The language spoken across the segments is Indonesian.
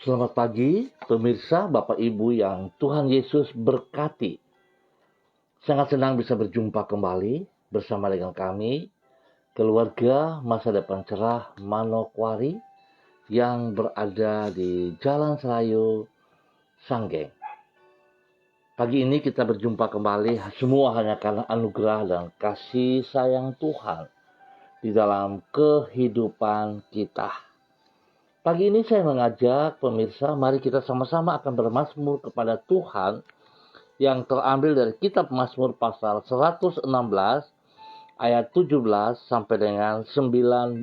Selamat pagi, pemirsa, Bapak Ibu yang Tuhan Yesus berkati. Sangat senang bisa berjumpa kembali bersama dengan kami, keluarga Masa Depan Cerah Manokwari yang berada di Jalan Serayu, Sanggeng. Pagi ini kita berjumpa kembali semua hanya karena anugerah dan kasih sayang Tuhan di dalam kehidupan kita. Pagi ini saya mengajak pemirsa, mari kita sama-sama akan bermazmur kepada Tuhan yang terambil dari kitab Mazmur pasal 116 ayat 17 sampai dengan 19.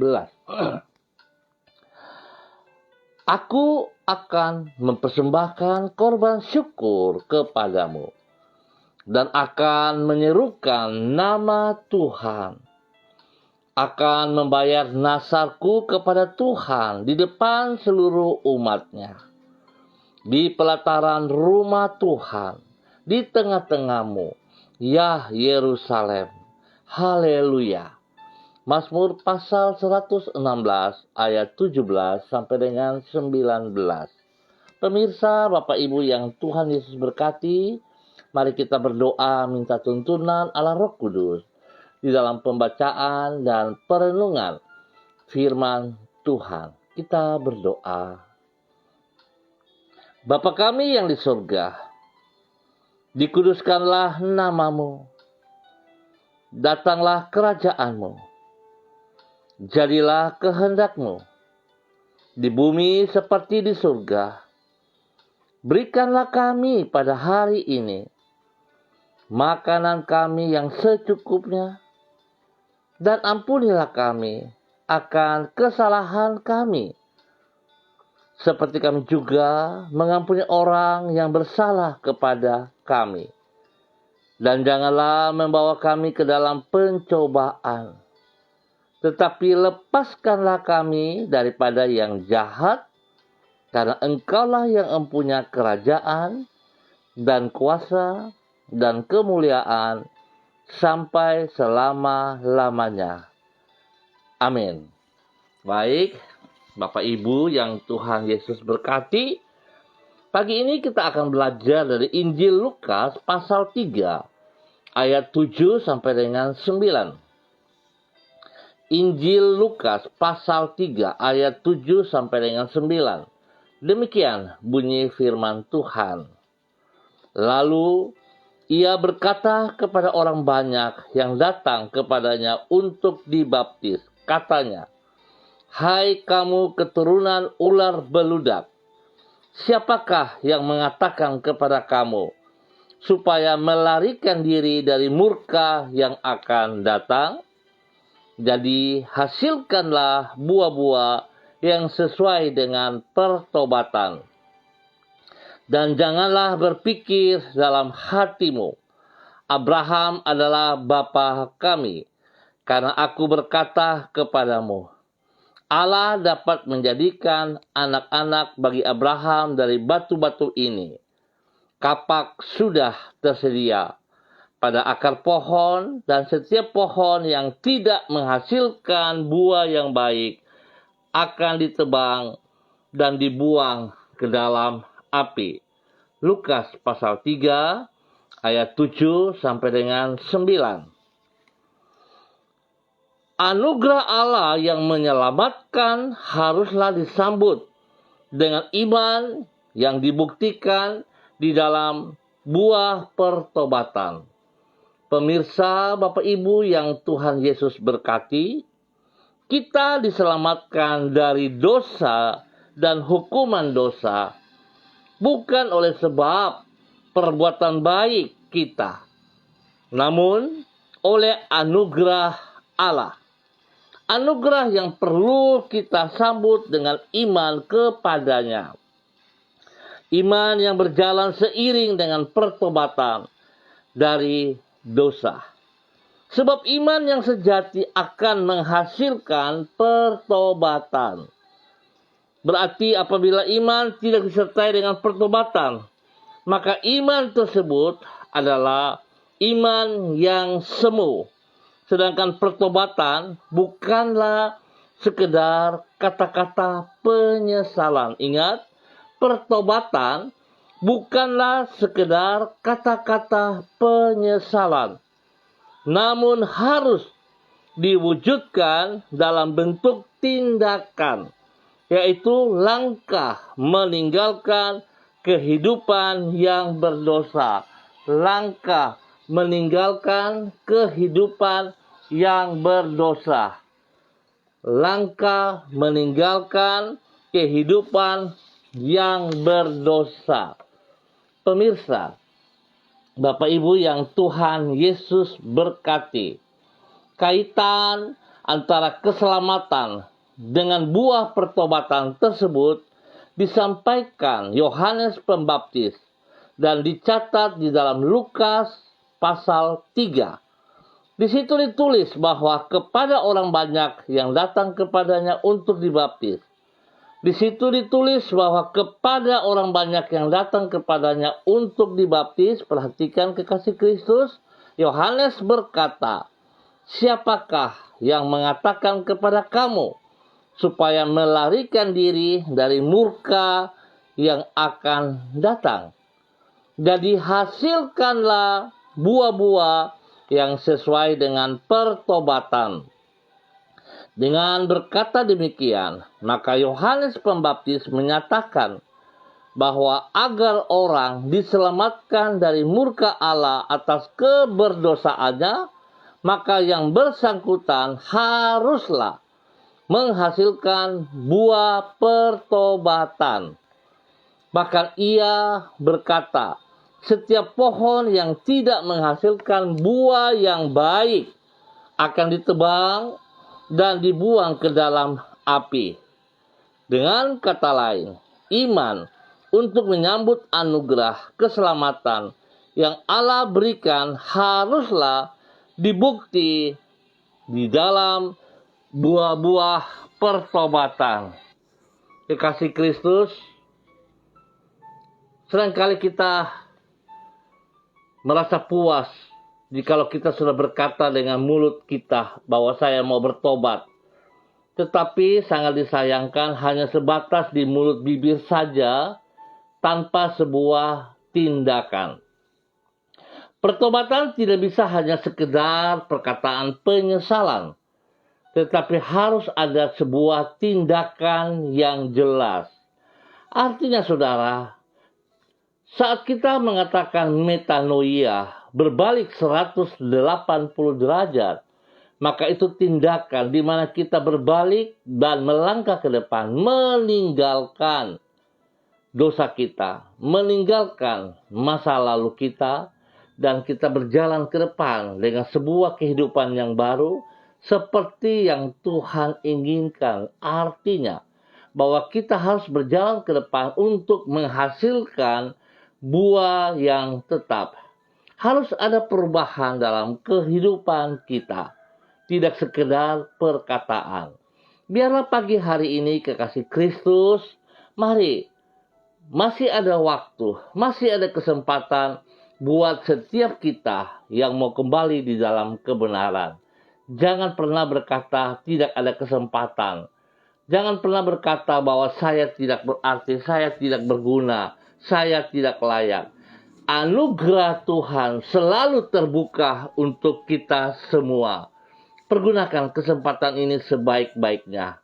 Aku akan mempersembahkan korban syukur kepadamu dan akan menyerukan nama Tuhan. Akan membayar nasarku kepada Tuhan di depan seluruh umatnya. Di pelataran rumah Tuhan, di tengah-tengahmu, ya Yerusalem. Haleluya. Mazmur pasal 116 ayat 17 sampai dengan 19. Pemirsa, Bapak Ibu yang Tuhan Yesus berkati, mari kita berdoa minta tuntunan Allah Roh Kudus di dalam pembacaan dan perenungan firman Tuhan. Kita berdoa. Bapa kami yang di surga, dikuduskanlah namamu, datanglah kerajaanmu, jadilah kehendakmu, di bumi seperti di surga. Berikanlah kami pada hari ini makanan kami yang secukupnya, dan ampunilah kami akan kesalahan kami, seperti kami juga mengampuni orang yang bersalah kepada kami. Dan janganlah membawa kami ke dalam pencobaan, tetapi lepaskanlah kami daripada yang jahat, karena Engkaulah yang mempunyai kerajaan dan kuasa dan kemuliaan sampai selama-lamanya. Amin. Baik, Bapak Ibu yang Tuhan Yesus berkati, pagi ini kita akan belajar dari Injil Lukas pasal 3 ayat 7 sampai dengan 9. Injil Lukas pasal 3 ayat 7 sampai dengan 9. Demikian bunyi firman Tuhan. Lalu ia berkata kepada orang banyak yang datang kepadanya untuk dibaptis. Katanya, "Hai kamu keturunan ular beludak, siapakah yang mengatakan kepada kamu supaya melarikan diri dari murka yang akan datang? Jadi hasilkanlah buah-buah yang sesuai dengan pertobatan. Dan janganlah berpikir dalam hatimu, Abraham adalah bapa kami, karena aku berkata kepadamu, Allah dapat menjadikan anak-anak bagi Abraham dari batu-batu ini. Kapak sudah tersedia pada akar pohon, dan setiap pohon yang tidak menghasilkan buah yang baik akan ditebang dan dibuang ke dalam api." Lukas pasal 3 ayat 7 sampai dengan 9. Anugerah Allah yang menyelamatkan haruslah disambut dengan iman yang dibuktikan di dalam buah pertobatan. Pemirsa, Bapak Ibu yang Tuhan Yesus berkati, kita diselamatkan dari dosa dan hukuman dosa bukan oleh sebab perbuatan baik kita, namun oleh anugerah Allah. Anugerah yang perlu kita sambut dengan iman kepadanya. Iman yang berjalan seiring dengan pertobatan dari dosa. Sebab iman yang sejati akan menghasilkan pertobatan. Berarti apabila iman tidak disertai dengan pertobatan, maka iman tersebut adalah iman yang semu. Sedangkan pertobatan bukanlah sekedar kata-kata penyesalan. Ingat, pertobatan bukanlah sekedar kata-kata penyesalan, namun harus diwujudkan dalam bentuk tindakan, yaitu langkah meninggalkan kehidupan yang berdosa. Langkah meninggalkan kehidupan yang berdosa. Langkah meninggalkan kehidupan yang berdosa. Pemirsa, Bapak Ibu yang Tuhan Yesus berkati, kaitan antara keselamatan dengan buah pertobatan tersebut disampaikan Yohanes Pembaptis dan dicatat di dalam Lukas pasal 3. Di situ ditulis bahwa kepada orang banyak yang datang kepadanya untuk dibaptis. Di situ ditulis bahwa kepada orang banyak yang datang kepadanya untuk dibaptis, perhatikan kekasih Kristus, Yohanes berkata, "Siapakah yang mengatakan kepada kamu supaya melarikan diri dari murka yang akan datang? Jadi hasilkanlah buah-buah yang sesuai dengan pertobatan." Dengan berkata demikian, maka Yohanes Pembaptis menyatakan bahwa agar orang diselamatkan dari murka Allah atas keberdosaannya, maka yang bersangkutan haruslah menghasilkan buah pertobatan. Bahkan ia berkata, setiap pohon yang tidak menghasilkan buah yang baik akan ditebang dan dibuang ke dalam api. Dengan kata lain, iman untuk menyambut anugerah keselamatan yang Allah berikan haruslah dibukti di dalam buah-buah pertobatan. Kekasih Kristus, seringkali kita merasa puas jikalau kita sudah berkata dengan mulut kita bahwa saya mau bertobat. Tetapi sangat disayangkan hanya sebatas di mulut bibir saja tanpa sebuah tindakan. Pertobatan tidak bisa hanya sekedar perkataan penyesalan, tetapi harus ada sebuah tindakan yang jelas. Artinya saudara, saat kita mengatakan metanoia, berbalik 180 derajat, maka itu tindakan di mana kita berbalik dan melangkah ke depan, meninggalkan dosa kita, meninggalkan masa lalu kita, dan kita berjalan ke depan dengan sebuah kehidupan yang baru, seperti yang Tuhan inginkan. Artinya, bahwa kita harus berjalan ke depan untuk menghasilkan buah yang tetap. Harus ada perubahan dalam kehidupan kita, tidak sekedar perkataan. Biarlah pagi hari ini kekasih Kristus, mari, masih ada waktu, masih ada kesempatan buat setiap kita yang mau kembali di dalam kebenaran. Jangan pernah berkata tidak ada kesempatan. Jangan pernah berkata bahwa saya tidak berarti, saya tidak berguna, saya tidak layak. Anugerah Tuhan selalu terbuka untuk kita semua. Pergunakan kesempatan ini sebaik-baiknya.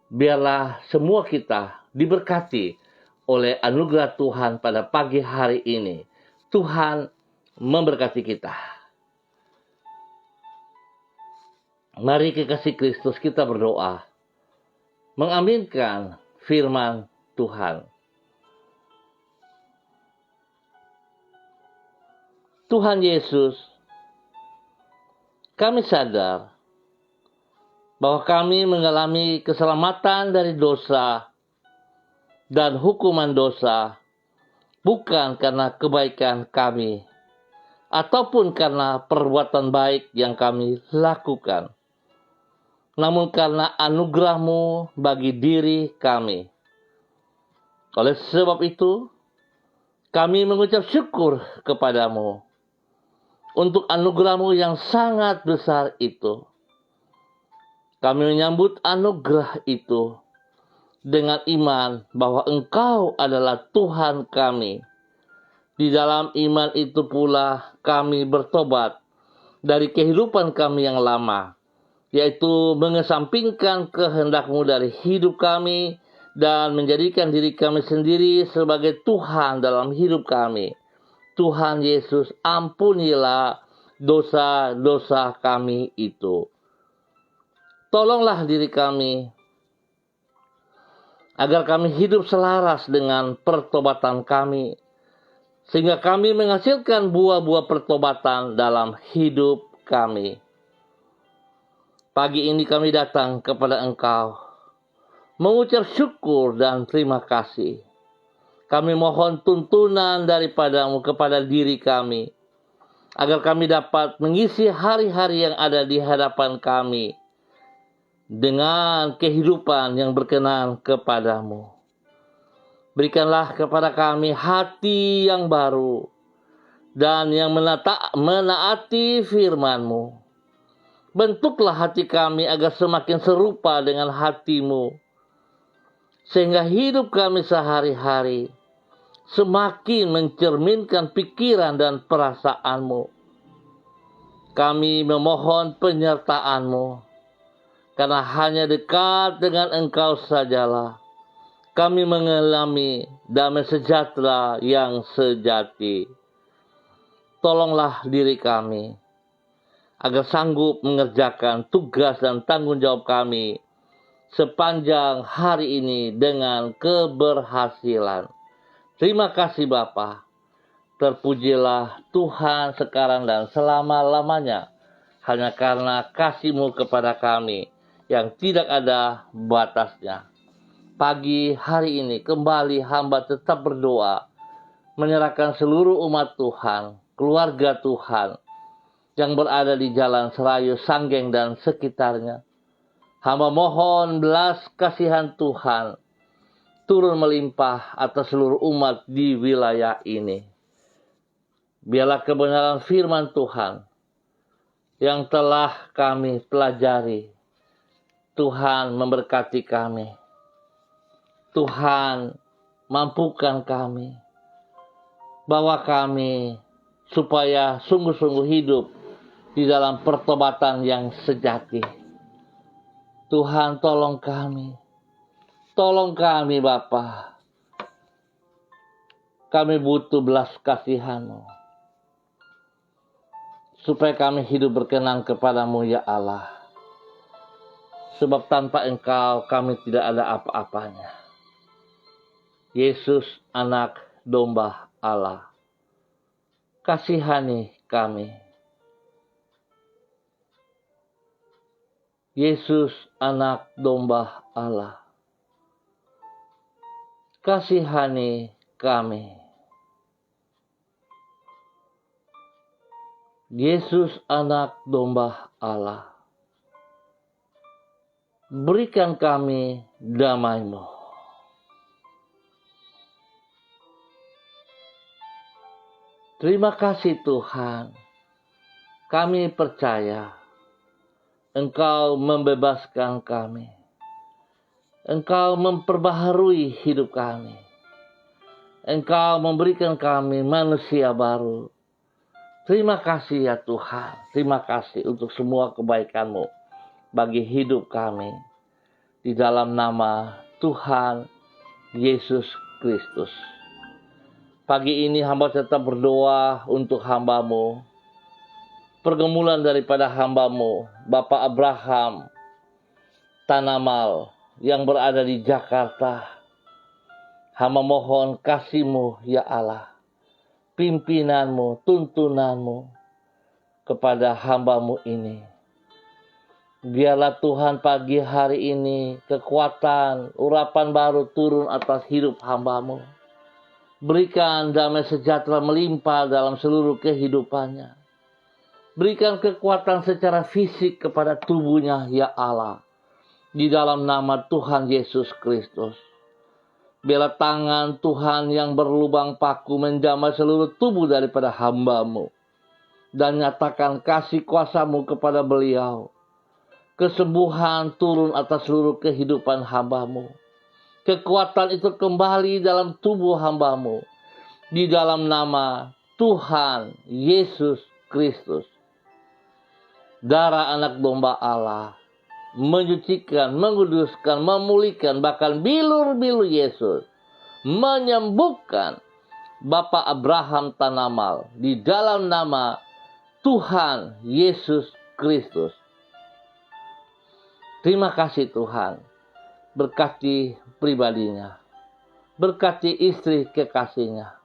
Biarlah semua kita diberkati oleh anugerah Tuhan pada pagi hari ini. Tuhan memberkati kita. Mari kekasih Kristus kita berdoa, mengaminkan firman Tuhan. Tuhan Yesus, kami sadar bahwa kami mengalami keselamatan dari dosa dan hukuman dosa bukan karena kebaikan kami ataupun karena perbuatan baik yang kami lakukan, namun karena anugerah-Mu bagi diri kami. Oleh sebab itu, kami mengucap syukur kepadamu untuk anugerah-Mu yang sangat besar itu. Kami menyambut anugerah itu dengan iman bahwa Engkau adalah Tuhan kami. Di dalam iman itu pula kami bertobat dari kehidupan kami yang lama, yaitu mengesampingkan kehendak-Mu dari hidup kami dan menjadikan diri kami sendiri sebagai Tuhan dalam hidup kami. Tuhan Yesus, ampunilah dosa-dosa kami itu. Tolonglah diri kami agar kami hidup selaras dengan pertobatan kami, sehingga kami menghasilkan buah-buah pertobatan dalam hidup kami. Pagi ini kami datang kepada Engkau, mengucap syukur dan terima kasih. Kami mohon tuntunan daripada-Mu kepada diri kami, agar kami dapat mengisi hari-hari yang ada di hadapan kami dengan kehidupan yang berkenan kepada-Mu. Berikanlah kepada kami hati yang baru dan yang menaati firman-Mu. Bentuklah hati kami agar semakin serupa dengan hati-Mu, sehingga hidup kami sehari-hari semakin mencerminkan pikiran dan perasaan-Mu. Kami memohon penyertaan-Mu, karena hanya dekat dengan Engkau sajalah kami mengalami damai sejahtera yang sejati. Tolonglah diri kami agar sanggup mengerjakan tugas dan tanggung jawab kami sepanjang hari ini dengan keberhasilan. Terima kasih Bapa. Terpujilah Tuhan sekarang dan selama-lamanya, hanya karena kasih-Mu kepada kami yang tidak ada batasnya. Pagi hari ini kembali hamba tetap berdoa, menyerahkan seluruh umat Tuhan, keluarga Tuhan yang berada di Jalan Serayu, Sanggeng dan sekitarnya. Hamba mohon belas kasihan Tuhan turun melimpah atas seluruh umat di wilayah ini. Biarlah kebenaran firman Tuhan yang telah kami pelajari, Tuhan memberkati kami. Tuhan mampukan kami, bawa kami supaya sungguh-sungguh hidup di dalam pertobatan yang sejati. Tuhan tolong kami Bapa. Kami butuh belas kasihan-Mu, supaya kami hidup berkenan kepada-Mu ya Allah. Sebab tanpa Engkau kami tidak ada apa-apanya. Yesus, anak domba Allah, kasihani kami. Yesus, anak domba Allah, kasihani kami. Yesus, anak domba Allah, berikan kami damai-Mu. Terima kasih Tuhan, kami percaya Engkau membebaskan kami. Engkau memperbaharui hidup kami. Engkau memberikan kami manusia baru. Terima kasih ya Tuhan, terima kasih untuk semua kebaikan-Mu bagi hidup kami. Di dalam nama Tuhan Yesus Kristus. Pagi ini hamba tetap berdoa untuk hamba-Mu. Pergumulan daripada hamba-Mu, Bapak Abraham Tanamal yang berada di Jakarta. Hamba mohon kasih-Mu ya Allah. Pimpinan-Mu, tuntunan-Mu kepada hamba-Mu ini. Biarlah Tuhan pagi hari ini kekuatan, urapan baru turun atas hidup hamba-Mu. Berikan damai sejahtera melimpah dalam seluruh kehidupannya. Berikan kekuatan secara fisik kepada tubuhnya ya Allah. Di dalam nama Tuhan Yesus Kristus. Biarlah tangan Tuhan yang berlubang paku menjamah seluruh tubuh daripada hamba-Mu. Dan nyatakan kasih kuasa-Mu kepada beliau. Kesembuhan turun atas seluruh kehidupan hamba-Mu. kekuatan itu kembali dalam tubuh hamba-Mu. Di dalam nama Tuhan Yesus Kristus. Darah anak domba Allah menyucikan, menguduskan, memulihkan, bahkan bilur-bilur Yesus menyembuhkan Bapak Abraham Tanamal di dalam nama Tuhan Yesus Kristus. Terima kasih Tuhan. Berkati pribadinya. Berkati istri kekasihnya.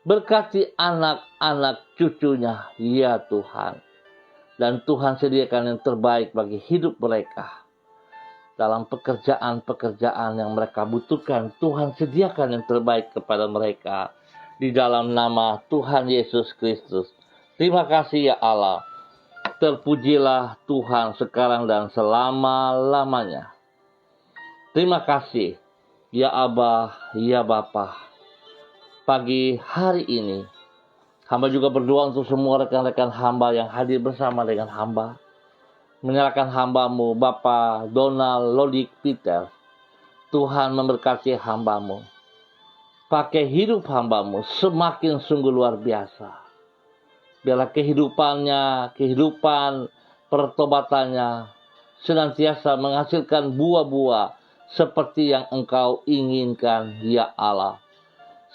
Berkati anak-anak cucunya. Ya Tuhan. Dan Tuhan sediakan yang terbaik bagi hidup mereka. Dalam pekerjaan-pekerjaan yang mereka butuhkan, Tuhan sediakan yang terbaik kepada mereka. Di dalam nama Tuhan Yesus Kristus. Terima kasih ya Allah. Terpujilah Tuhan sekarang dan selama-lamanya. Terima kasih ya Abah, ya Bapa. Pagi hari ini, hamba juga berdoa untuk semua rekan-rekan hamba yang hadir bersama dengan hamba. Menyerahkan hamba-Mu, Bapak Donald Lodik Peter. Tuhan memberkati hamba-Mu. Pakai hidup hamba-Mu semakin sungguh luar biasa. Biarlah kehidupannya, kehidupan pertobatannya senantiasa menghasilkan buah-buah seperti yang Engkau inginkan, ya Allah.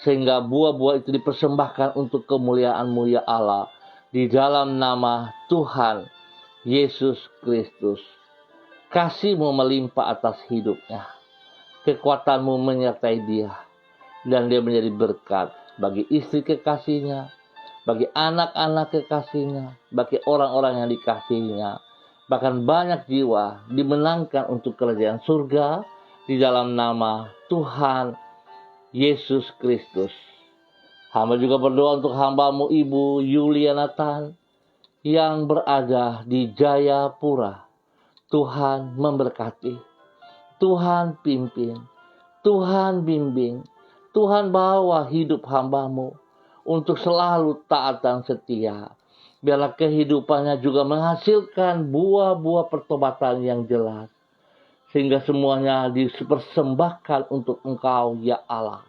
Sehingga buah-buah itu dipersembahkan untuk kemuliaan-Mu, ya Allah. Di dalam nama Tuhan Yesus Kristus. Kasih-Mu melimpah atas hidupnya. Kekuatan-Mu menyertai dia. Dan dia menjadi berkat bagi istri kekasihnya, bagi anak-anak kekasihnya, bagi orang-orang yang dikasihinya. Bahkan banyak jiwa dimenangkan untuk kerajaan surga di dalam nama Tuhan Yesus Kristus. Hamba juga berdoa untuk hamba-Mu Ibu Yulia Nathan yang berada di Jayapura. Tuhan memberkati, Tuhan pimpin, Tuhan bimbing, Tuhan bawa hidup hamba-Mu untuk selalu taat dan setia. Biarlah kehidupannya juga menghasilkan buah-buah pertobatan yang jelas. Sehingga semuanya dipersembahkan untuk Engkau, ya Allah.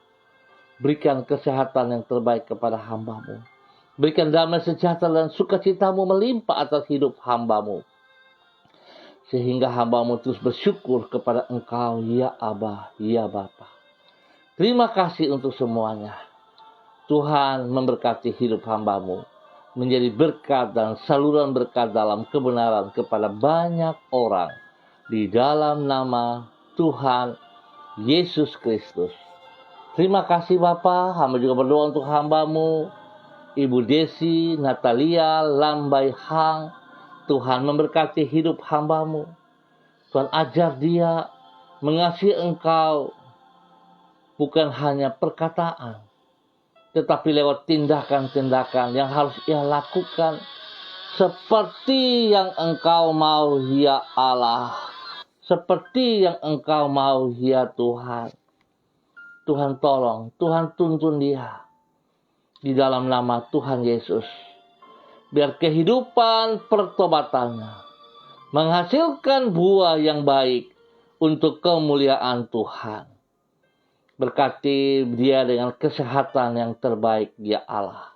Berikan kesehatan yang terbaik kepada hamba-Mu. Berikan damai sejahtera dan sukacita-Mu melimpah atas hidup hamba-Mu. Sehingga hamba-Mu terus bersyukur kepada Engkau, ya Abah, ya Bapa. Terima kasih untuk semuanya. Tuhan memberkati hidup hamba-Mu. Menjadi berkat dan saluran berkat dalam kebenaran kepada banyak orang. Di dalam nama Tuhan Yesus Kristus. Terima kasih Bapa. Hamba juga berdoa untuk hamba-Mu Ibu Desi Natalia Lambai Hang. Tuhan memberkati hidup hamba-Mu. Tuhan ajar dia mengasihi Engkau bukan hanya perkataan, tetapi lewat tindakan-tindakan yang harus ia lakukan seperti yang Engkau mau, ya Allah. Seperti yang Engkau mau, ya Tuhan. Tuhan tolong, Tuhan tuntun dia. Di dalam nama Tuhan Yesus. Biar kehidupan pertobatannya menghasilkan buah yang baik untuk kemuliaan Tuhan. Berkati dia dengan kesehatan yang terbaik, ya Allah.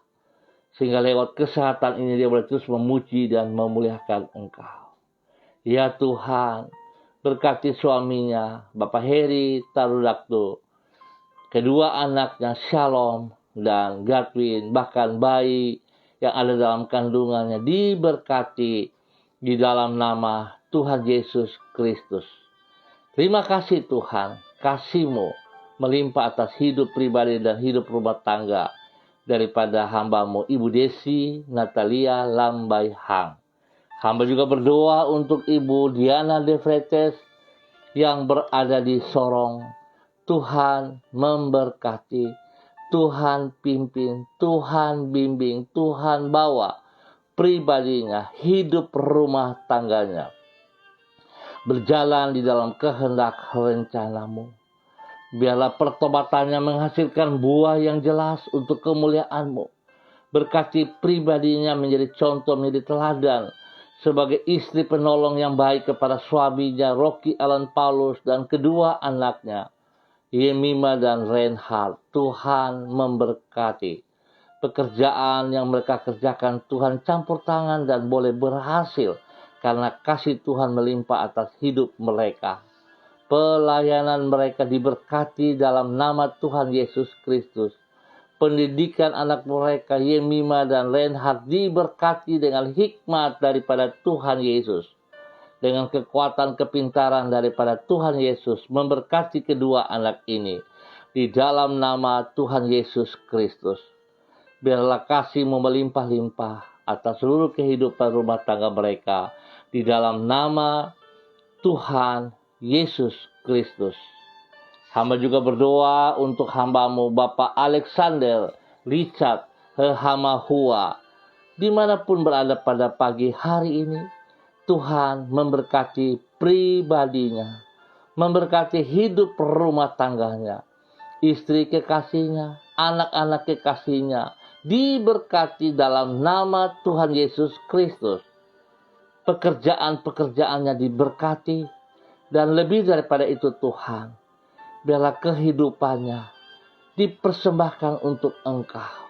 Sehingga lewat kesehatan ini dia boleh terus memuji dan memuliakan Engkau. Ya Tuhan, berkati suaminya, Bapak Heri Tarudakdo. Kedua anaknya Shalom dan Gatwin, bahkan bayi yang ada dalam kandungannya diberkati di dalam nama Tuhan Yesus Kristus. Terima kasih Tuhan, kasih-Mu melimpah atas hidup pribadi dan hidup rumah tangga daripada hamba-Mu Ibu Desi Natalia Lambai Hang. Hamba juga berdoa untuk Ibu Diana De Fretes yang berada di Sorong. Tuhan memberkati, Tuhan pimpin, Tuhan bimbing, Tuhan bawa pribadinya, hidup rumah tangganya. Berjalan di dalam kehendak rencana-Mu. Biarlah pertobatannya menghasilkan buah yang jelas untuk kemuliaan-Mu. Berkati pribadinya menjadi contoh, menjadi teladan sebagai istri penolong yang baik kepada suaminya, Rocky Alan Paulus, dan kedua anaknya Yemima dan Reinhard. Tuhan memberkati. Pekerjaan yang mereka kerjakan Tuhan campur tangan dan boleh berhasil karena kasih Tuhan melimpah atas hidup mereka. Pelayanan mereka diberkati dalam nama Tuhan Yesus Kristus. Pendidikan anak mereka Yemima dan Reinhard diberkati dengan hikmat daripada Tuhan Yesus. Dengan kekuatan kepintaran daripada Tuhan Yesus memberkati kedua anak ini. Di dalam nama Tuhan Yesus Kristus. Biarlah kasih-Mu melimpah-limpah atas seluruh kehidupan rumah tangga mereka. Di dalam nama Tuhan Yesus Kristus. Hamba juga berdoa untuk hamba-Mu Bapak Alexander Richard Hehamahua. Dimanapun berada pada pagi hari ini, Tuhan memberkati pribadinya. Memberkati hidup rumah tangganya. Istri kekasihnya, anak-anak kekasihnya diberkati dalam nama Tuhan Yesus Kristus. Pekerjaan-pekerjaannya diberkati, dan lebih daripada itu Tuhan, biarlah kehidupannya dipersembahkan untuk Engkau.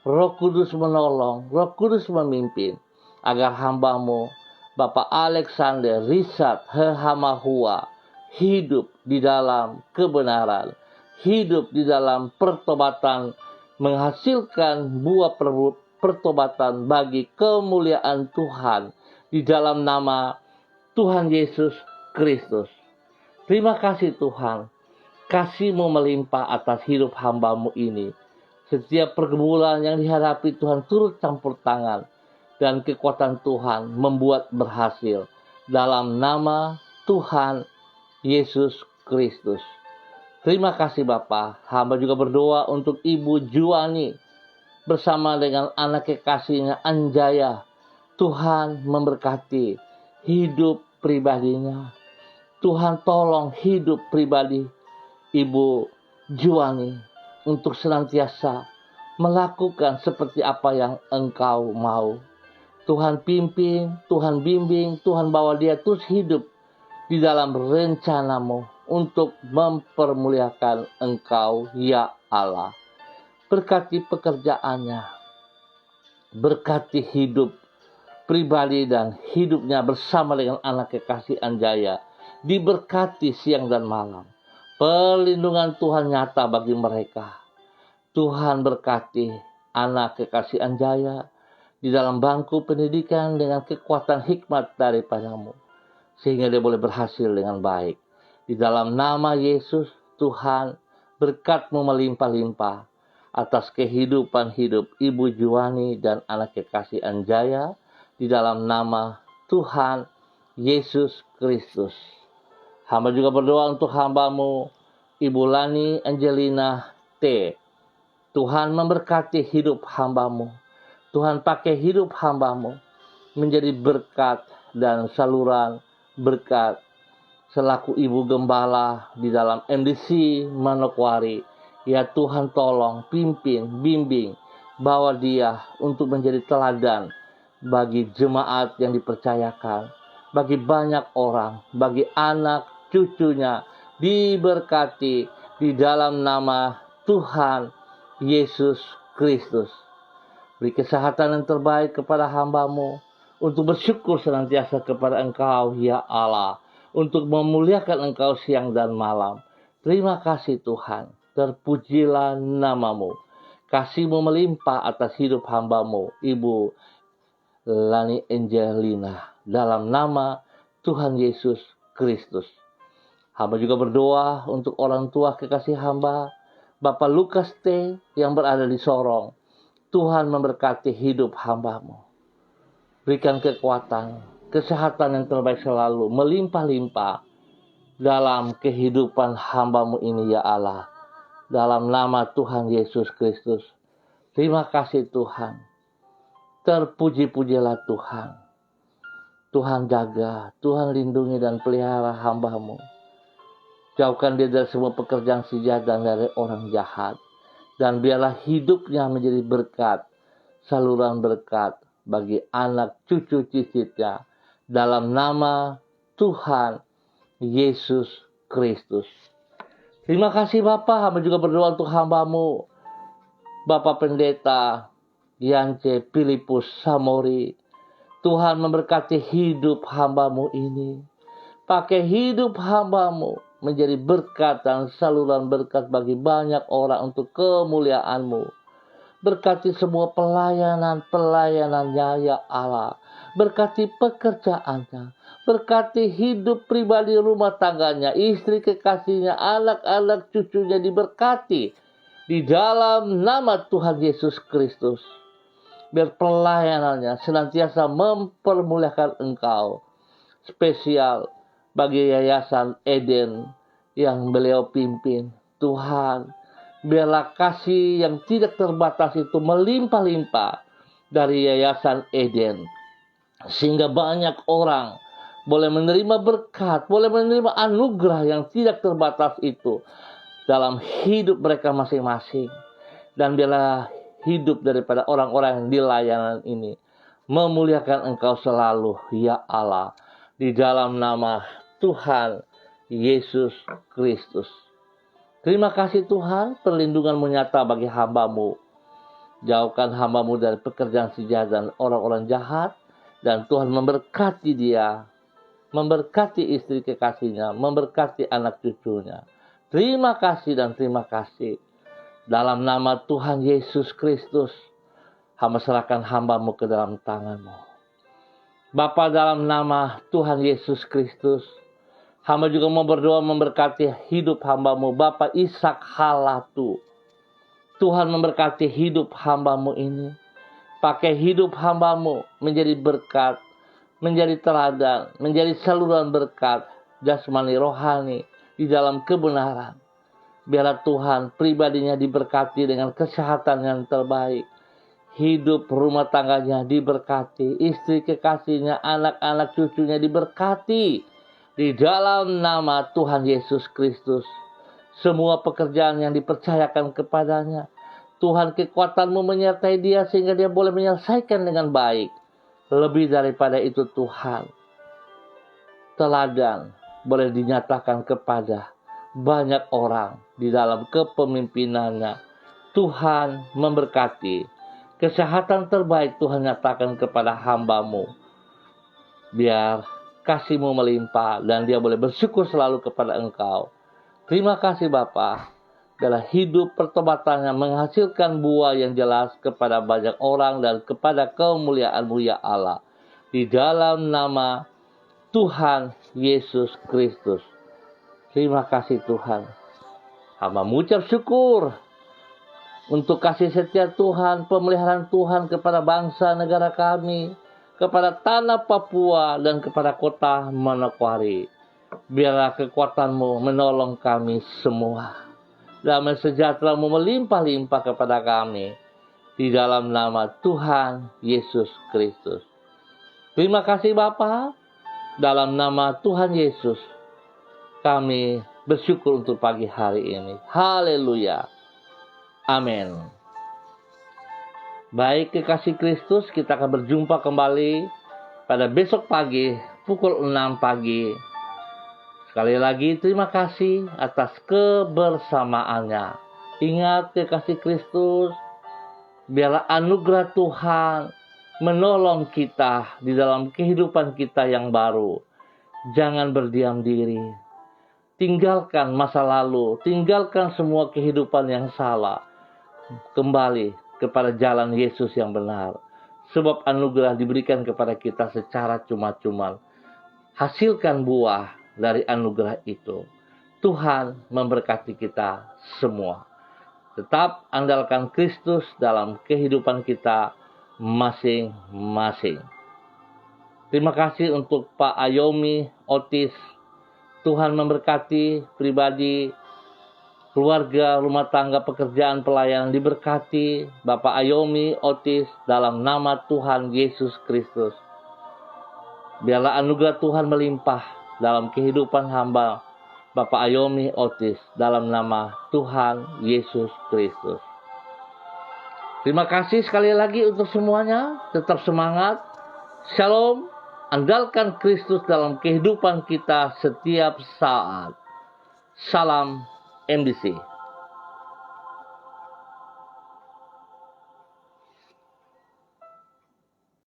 Roh Kudus menolong, Roh Kudus memimpin, agar hamba-Mu Bapak Alexander Richard Hehamahua hidup di dalam kebenaran, hidup di dalam pertobatan, menghasilkan buah pertobatan bagi kemuliaan Tuhan di dalam nama Tuhan Yesus Kristus. Terima kasih Tuhan, kasih-Mu melimpah atas hidup hamba-Mu ini. Setiap pergumulan yang dihadapi Tuhan turut campur tangan, dan kekuatan Tuhan membuat berhasil. Dalam nama Tuhan Yesus Kristus. Terima kasih Bapa. Hamba juga berdoa untuk Ibu Juwani bersama dengan anak kekasihnya Anjaya. Tuhan memberkati hidup pribadinya. Tuhan tolong hidup pribadi Ibu Juwani untuk senantiasa melakukan seperti apa yang Engkau mau. Tuhan pimpin, Tuhan bimbing, Tuhan bawa dia terus hidup di dalam rencana-Mu untuk mempermuliakan Engkau, ya Allah. Berkati pekerjaannya, berkati hidup pribadi dan hidupnya bersama dengan anak kekasih Anjaya. Diberkati siang dan malam. Perlindungan Tuhan nyata bagi mereka. Tuhan berkati anak kekasih Anjaya di dalam bangku pendidikan dengan kekuatan hikmat daripada-Mu, sehingga dia boleh berhasil dengan baik. Di dalam nama Yesus, Tuhan, berkat-Mu melimpah-limpah atas kehidupan hidup Ibu Juwani dan anak kekasih Anjaya, di dalam nama Tuhan Yesus Kristus. Hamba juga berdoa untuk hamba-Mu Ibu Lani Angelina T. Tuhan memberkati hidup hamba-Mu. Tuhan pakai hidup hamba-Mu menjadi berkat dan saluran berkat selaku ibu gembala di dalam MDC Manokwari. Ya Tuhan tolong, pimpin, bimbing, bawa dia untuk menjadi teladan bagi jemaat yang dipercayakan, bagi banyak orang, bagi anak cucunya, diberkati di dalam nama Tuhan Yesus Kristus. Beri kesehatan yang terbaik kepada hamba-Mu untuk bersyukur senantiasa kepada Engkau, ya Allah, untuk memuliakan Engkau siang dan malam. Terima kasih Tuhan, terpujilah nama-Mu. Kasih-Mu melimpah atas hidup hamba-Mu, Ibu Lani Angelina, dalam nama Tuhan Yesus Kristus. Hamba juga berdoa untuk orang tua kekasih hamba, Bapak Lukas T. yang berada di Sorong. Tuhan memberkati hidup hamba-Mu. Berikan kekuatan, kesehatan yang terbaik selalu, melimpah-limpah dalam kehidupan hamba-Mu ini, ya Allah. Dalam nama Tuhan Yesus Kristus. Terima kasih Tuhan. Terpuji-pujilah Tuhan. Tuhan jaga, Tuhan lindungi dan pelihara hamba-Mu. Jauhkan dia dari semua pekerjaan si jahat dan dari orang jahat. Dan biarlah hidupnya menjadi berkat, saluran berkat bagi anak cucu cicitnya. Dalam nama Tuhan Yesus Kristus. Terima kasih Bapak, hamba juga berdoa untuk hamba-Mu, Bapak Pendeta Yance Filipus Samori. Tuhan memberkati hidup hamba-Mu ini. Pakai hidup hamba-Mu menjadi berkat dan saluran berkat bagi banyak orang untuk kemuliaan-Mu. Berkati semua pelayanannya ya Allah. Berkati pekerjaannya. Berkati hidup pribadi rumah tangganya. Istri kekasihnya, anak-anak cucunya diberkati. Di dalam nama Tuhan Yesus Kristus. Biar pelayanannya senantiasa mempermuliakan Engkau. Spesial bagi Yayasan Eden yang beliau pimpin. Tuhan, biarlah kasih yang tidak terbatas itu melimpah-limpah dari Yayasan Eden. Sehingga banyak orang boleh menerima berkat, boleh menerima anugerah yang tidak terbatas itu dalam hidup mereka masing-masing. Dan biarlah hidup daripada orang-orang yang di layanan ini memuliakan Engkau selalu, ya Allah. Di dalam nama Tuhan Yesus Kristus. Terima kasih Tuhan, perlindungan-Mu nyata bagi hamba-Mu. Jauhkan hamba-Mu dari pekerjaan sejahat dan orang-orang jahat. Dan Tuhan memberkati dia, memberkati istri kekasihnya, memberkati anak cucunya. Terima kasih dan terima kasih. Dalam nama Tuhan Yesus Kristus, hamba serahkan hamba-Mu ke dalam tangan-Mu. Bapa, dalam nama Tuhan Yesus Kristus, hamba juga mau berdoa memberkati hidup hamba-Mu, Bapak Ishak Halatu. Tuhan memberkati hidup hamba-Mu ini. Pakai hidup hamba-Mu menjadi berkat, menjadi teladan, menjadi saluran berkat, jasmani rohani di dalam kebenaran. Biarlah Tuhan pribadinya diberkati dengan kesehatan yang terbaik. Hidup rumah tangganya diberkati, istri kekasihnya, anak-anak cucunya diberkati. Di dalam nama Tuhan Yesus Kristus, semua pekerjaan yang dipercayakan kepadanya, Tuhan kekuatan-Mu menyertai dia sehingga dia boleh menyelesaikan dengan baik. Lebih daripada itu Tuhan, teladan boleh dinyatakan kepada banyak orang di dalam kepemimpinannya. Tuhan memberkati. Kesehatan terbaik Tuhan nyatakan kepada hamba-Mu. Biar kasih-Mu melimpah dan dia boleh bersyukur selalu kepada Engkau. Terima kasih Bapa. Dalam hidup pertobatannya menghasilkan buah yang jelas kepada banyak orang dan kepada kemuliaan-Mu ya Allah. Di dalam nama Tuhan Yesus Kristus. Terima kasih Tuhan. Hamba mengucap syukur untuk kasih setia Tuhan, pemeliharaan Tuhan kepada bangsa negara kami, kepada tanah Papua dan kepada kota Manokwari. Biarlah kekuatan-Mu menolong kami semua. Damai sejahtera-Mu melimpah-limpah kepada kami. Di dalam nama Tuhan Yesus Kristus. Terima kasih Bapa. Dalam nama Tuhan Yesus, kami bersyukur untuk pagi hari ini. Haleluya. Amin. Baik kekasih Kristus, kita akan berjumpa kembali pada besok pagi pukul 6 pagi. Sekali lagi terima kasih atas kebersamaannya. Ingat kekasih Kristus, biarlah anugerah Tuhan menolong kita di dalam kehidupan kita yang baru. Jangan berdiam diri. Tinggalkan masa lalu, tinggalkan semua kehidupan yang salah. Kembali kepada jalan Yesus yang benar. Sebab anugerah diberikan kepada kita secara cuma-cuma. Hasilkan buah dari anugerah itu. Tuhan memberkati kita semua. Tetap andalkan Kristus dalam kehidupan kita masing-masing. Terima kasih untuk Pak Ayomi Otis. Tuhan memberkati pribadi, keluarga, rumah tangga, pekerjaan, pelayanan diberkati Bapak Ayomi Otis dalam nama Tuhan Yesus Kristus. Biarlah anugerah Tuhan melimpah dalam kehidupan hamba Bapak Ayomi Otis dalam nama Tuhan Yesus Kristus. Terima kasih sekali lagi untuk semuanya. Tetap semangat. Shalom. Andalkan Kristus dalam kehidupan kita setiap saat. Salam MDC.